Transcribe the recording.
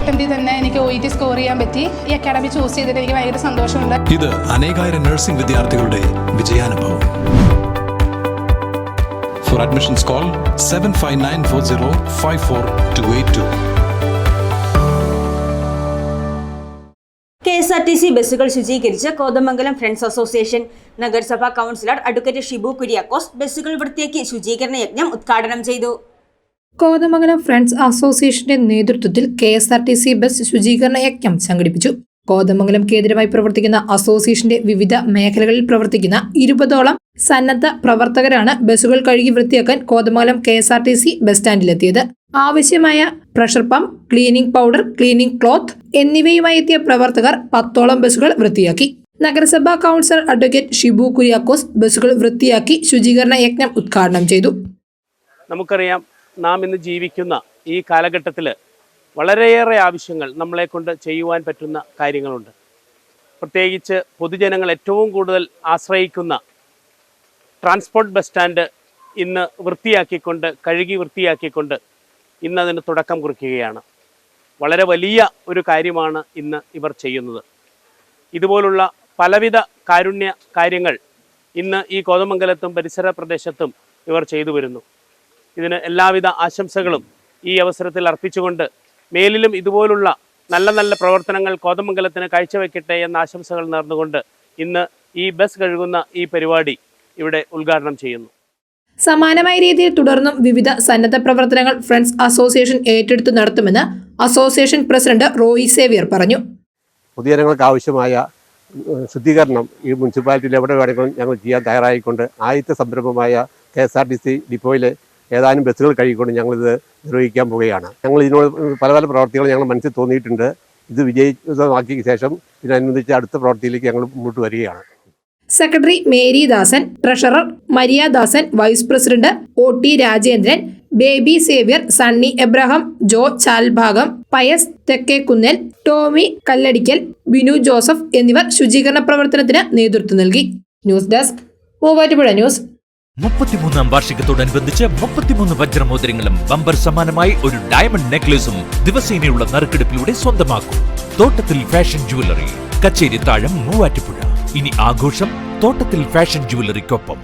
അറ്റംപ്റ്റിൽ തന്നെ എനിക്ക് OET score ചെയ്യാൻ പറ്റി. ഈ അക്കാഡമി ചൂസ് ചെയ്തിട്ട് എനിക്ക് ഭയങ്കര സന്തോഷമുണ്ട്. ഇത് അനേകായിരം നഴ്സിംഗ് വിദ്യാർത്ഥികളുടെ വിജയാനുഭവം. For admissions call 7594054282. KSRTC ബസ്സുകൾ ശുചീകരിച്ച് കോതമംഗലം ഫ്രണ്ട്സ് അസോസിയേഷൻ. നഗരസഭാ കൗൺസിലർ അഡ്വക്കേറ്റ് ഷിബു കുര്യാക്കോസ് ബസ്സുകൾ വൃത്തിയാക്കി ശുചീകരണ യജ്ഞം ഉദ്ഘാടനം ചെയ്തു. കോതമംഗലം ഫ്രണ്ട്സ് അസോസിയേഷന്റെ നേതൃത്വത്തിൽ KSRTC ബസ് ശുചീകരണ യജ്ഞം സംഘടിപ്പിച്ചു. കോതമംഗലം കേന്ദ്രമായി പ്രവർത്തിക്കുന്ന അസോസിയേഷന്റെ വിവിധ മേഖലകളിൽ പ്രവർത്തിക്കുന്ന 20ഓളം സന്നദ്ധ പ്രവർത്തകരാണ് ബസ്സുകൾ കഴുകി വൃത്തിയാക്കാൻ കോതമംഗലം KSRTC ബസ് സ്റ്റാൻഡിലെത്തിയത്. ആവശ്യമായ pressure pump, cleaning powder, cleaning cloth എന്നിവയുമായി എത്തിയ പ്രവർത്തകർ 10ഓളം ബസ്സുകൾ വൃത്തിയാക്കി. നഗരസഭാ കൗൺസിലർ അഡ്വക്കേറ്റ് ഷിബു കുര്യാക്കോസ് ബസ്സുകൾ വൃത്തിയാക്കി ശുചീകരണ യജ്ഞം ഉദ്ഘാടനം ചെയ്തു. നമുക്കറിയാം, നാം ഇന്ന് ജീവിക്കുന്ന ഈ കാലഘട്ടത്തിൽ വളരെയേറെ ആവശ്യങ്ങൾ നമ്മളെ കൊണ്ട് ചെയ്യുവാൻ പറ്റുന്ന കാര്യങ്ങളുണ്ട്. പ്രത്യേകിച്ച് പൊതുജനങ്ങൾ ഏറ്റവും കൂടുതൽ ആശ്രയിക്കുന്ന ട്രാൻസ്പോർട്ട് ബസ് സ്റ്റാൻഡ് ഇന്ന് വൃത്തിയാക്കിക്കൊണ്ട്, കഴുകി വൃത്തിയാക്കിക്കൊണ്ട് ഇന്നതിന് തുടക്കം കുറിക്കുകയാണ്. വളരെ വലിയ ഒരു കാര്യമാണ് ഇന്ന് ഇവർ ചെയ്യുന്നത്. ഇതുപോലുള്ള പലവിധ കാരുണ്യ കാര്യങ്ങൾ ഇന്ന് ഈ കോതമംഗലത്തും പരിസര പ്രദേശത്തും ഇവർ ചെയ്തു വരുന്നു. ഇതിന് എല്ലാവിധ ആശംസകളും ഈ അവസരത്തിൽ അർപ്പിച്ചുകൊണ്ട് മേലിലും ഇതുപോലുള്ള നല്ല നല്ല പ്രവർത്തനങ്ങൾ കോതമംഗലത്തിന് കാഴ്ചവെക്കട്ടെ എന്ന ആശംസകൾ നേർന്നുകൊണ്ട് ഇന്ന് ഈ ബസ് കഴുകുന്ന ഈ പരിപാടി ഇവിടെ ഉദ്ഘാടനം ചെയ്യുന്നു. സമാനമായ രീതിയിൽ തുടർന്നും വിവിധ സന്നദ്ധ പ്രവർത്തനങ്ങൾ ഫ്രണ്ട്സ് അസോസിയേഷൻ ഏറ്റെടുത്ത് നടത്തുമെന്ന് അസോസിയേഷൻ പ്രസിഡന്റ് റോയി സേവ്യർ പറഞ്ഞു. പൊതുജനങ്ങൾക്ക് ആവശ്യമായ ശുദ്ധീകരണം ഈ മുനിസിപ്പാലിറ്റിയിൽ എവിടെ വേണമെങ്കിലും ഞങ്ങൾ ചെയ്യാൻ തയ്യാറായിക്കൊണ്ട് ആദ്യത്തെ സംരംഭമായ KSRTC ഡിപ്പോയിലെ ഏതാനും ബസ്സുകൾ കഴുകിക്കൊണ്ട് ഞങ്ങളിത് നിർവഹിക്കാൻ പോവുകയാണ്. ഞങ്ങൾ ഇതിനോട് പല പല പ്രവർത്തികൾ ഞങ്ങൾ മനസ്സിൽ തോന്നിയിട്ടുണ്ട്. ഇത് വിജയിതമാക്കിയ ശേഷം ഇതിനനുബന്ധിച്ച് അടുത്ത പ്രവൃത്തിയിലേക്ക് ഞങ്ങൾ മുന്നോട്ട് വരികയാണ്. Secretary Mary Dasan, treasurer Maria Dasan, vice president OT Rajendran, Baby Xavier, Sunny Abraham, Jo Chalbhagam, Pius Thekkekunnel, Tomy Kalladikkal, Binu Joseph എന്നിവർ ശുചീകരണ പ്രവർത്തനത്തിന് നേതൃത്വം നൽകി. News desk Muvattupuzha news. 33ാം വാർഷികത്തോടനുബന്ധിച്ച് 33 വജ്രമോതിരങ്ങളും ബമ്പർ സമ്മാനമായി ഒരു ഡയമണ്ട് നെക്ലേസും ദിവസേനയുള്ള നറുക്കെടുപ്പിലൂടെ സ്വന്തമാക്കും. തോട്ടത്തിൽ ഫാഷൻ ജുവലറി, കച്ചേരി താഴം, മൂവാറ്റുപുഴ. ഇനി ആഘോഷം തോട്ടത്തിൽ ഫാഷൻ ജുവലറിക്കൊപ്പം.